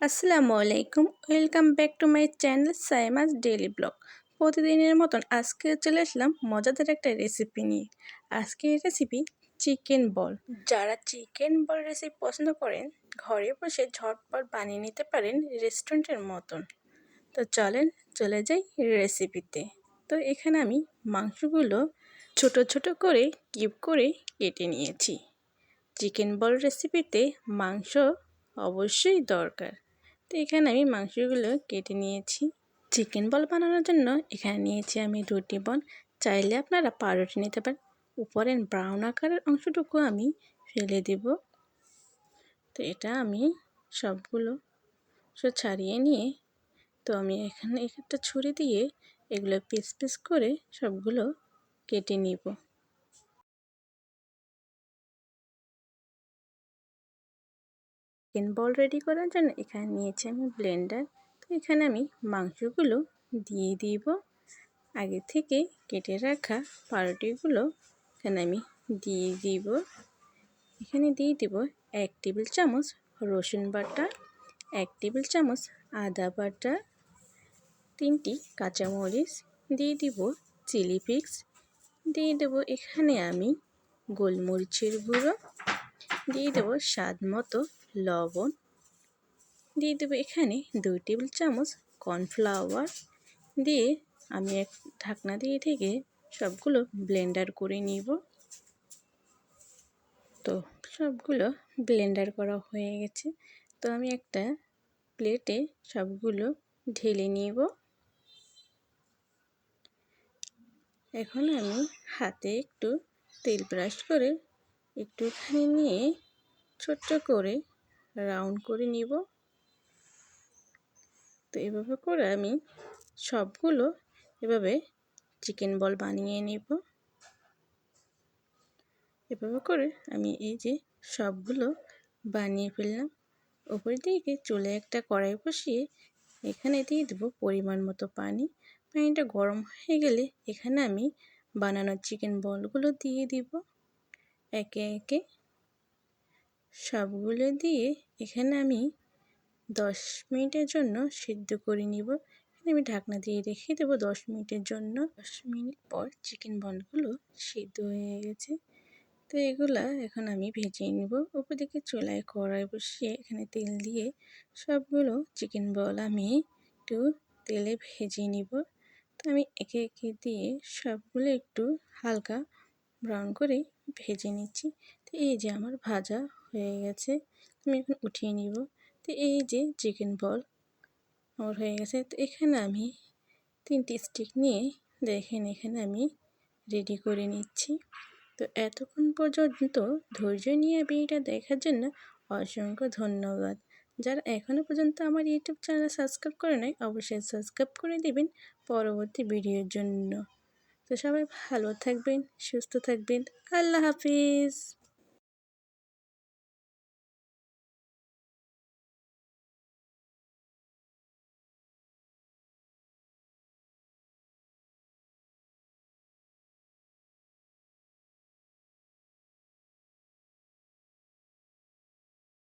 আসসালামু আলাইকুম, welcome back to my channel Saima's daily blog. প্রতিদিনের মতন আজকে চলে আসলাম মজাদার একটা রেসিপি নিয়ে। আজকের রেসিপি চিকেন বল। যারা চিকেন বল রেসিপি পছন্দ করেন, ঘরে বসে ঝটপট বানিয়ে নিতে পারেন রেস্টুরেন্টের মতন। তো চলেন চলে যাই রেসিপিতে। তো এখানে আমি মাংসগুলো ছোট ছোট করে কিউব করে কেটে নিয়েছি। চিকেন বল রেসিপিতে মাংস অবশ্যই দরকার। তো এখানে আমি মাংসগুলো কেটে নিয়েছি। চিকেন বল বানানোর জন্য এখানে নিয়েছি আমি রুটি বল। চাইলে আপনারা পাউরুটি নিতে পারেন। উপরের ব্রাউন আকারের অংশটুকু আমি ফেলে দেব। তো এটা আমি সবগুলো ছাড়িয়ে নিয়ে তো আমি এখানে একটা ছুরি দিয়ে এগুলো পিস পিস করে সবগুলো কেটে নিব। চিকেন বল রেডি করার জন্য এখানে নিয়েছি আমি ব্লেন্ডার। তো এখানে আমি মাংসগুলো দিয়ে দিব। আগে থেকে কেটে রাখা পাউরুটিগুলো এখানে আমি দিয়ে দিব। এখানে দিয়ে দিব 1 টেবিল চামচ রসুন বাটা, 1 টেবিল চামচ আদা বাটা, 3টি কাঁচামরিচ, দিয়ে দিব চিলি ফ্লেক্স, দিয়ে দেব এখানে আমি গোলমরিচের গুঁড়ো, দিয়ে দেব স্বাদ মতো লবণ, দিয়ে দেব এখানে 2 টেবিল চামচ কর্নফ্লাওয়ার, দিয়ে আমি এক ঢাকনা দিয়ে ঢেকে সবগুলো ব্লেন্ডার করে নিব। তো সবগুলো ব্লেন্ডার করা হয়ে গেছে। তো আমি একটা প্লেটে সবগুলো ঢেলে নিব। এখন আমি হাতে একটু তেল ব্রাশ করে একটুখানি নিয়ে ছোট্ট করে রাউন্ড করে নিব। তো এভাবে করে আমি সবগুলো এভাবে চিকেন বল বানিয়ে নিব। এভাবে করে আমি এই যে সবগুলো বানিয়ে ফেললাম। উপর দিকে চুলে একটা কড়াই বসিয়ে এখানে দিয়ে দেবো পরিমাণ মতো পানি। পানিটা গরম হয়ে গেলে এখানে আমি বানানো চিকেন বলগুলো দিয়ে দিব। একে একে সবগুলো দিয়ে এখানে আমি 10 মিনিটের জন্য সিদ্ধ করে নিব। এখানে আমি ঢাকনা দিয়ে রেখে দেবো 10 মিনিটের জন্য। 10 মিনিট পর চিকেন বলগুলো সিদ্ধ হয়ে গেছে। তো এগুলা এখন আমি ভেজে নিব। উপর দিকে চুলায় কড়াই বসিয়ে এখানে তেল দিয়ে সবগুলো চিকেন বল আমি একটু তেলে ভেজে নিব। তো আমি একে একে দিয়ে সবগুলো একটু হালকা ব্রাউন করে ভেজে নিচ্ছি। তো এই যে আমার ভাজা হয়ে গেছে, আমি এখন উঠিয়ে নিব। তো এই যে চিকেন বল আমার হয়ে গেছে। তো এখানে আমি 3টি স্টিক নিয়ে দেখেন এখানে আমি রেডি করে নিচ্ছি। তো এতক্ষণ পর্যন্ত ধৈর্য নিয়ে ভিডিওটা দেখার জন্য অসংখ্য ধন্যবাদ। যারা এখনও পর্যন্ত আমার ইউটিউব চ্যানেল সাবস্ক্রাইব করে নাই, অবশ্যই সাবস্ক্রাইব করে দিবেন পরবর্তী ভিডিওর জন্য। তো সবাই ভালো থাকবেন, সুস্থ থাকবেন। আল্লাহ হাফিজ।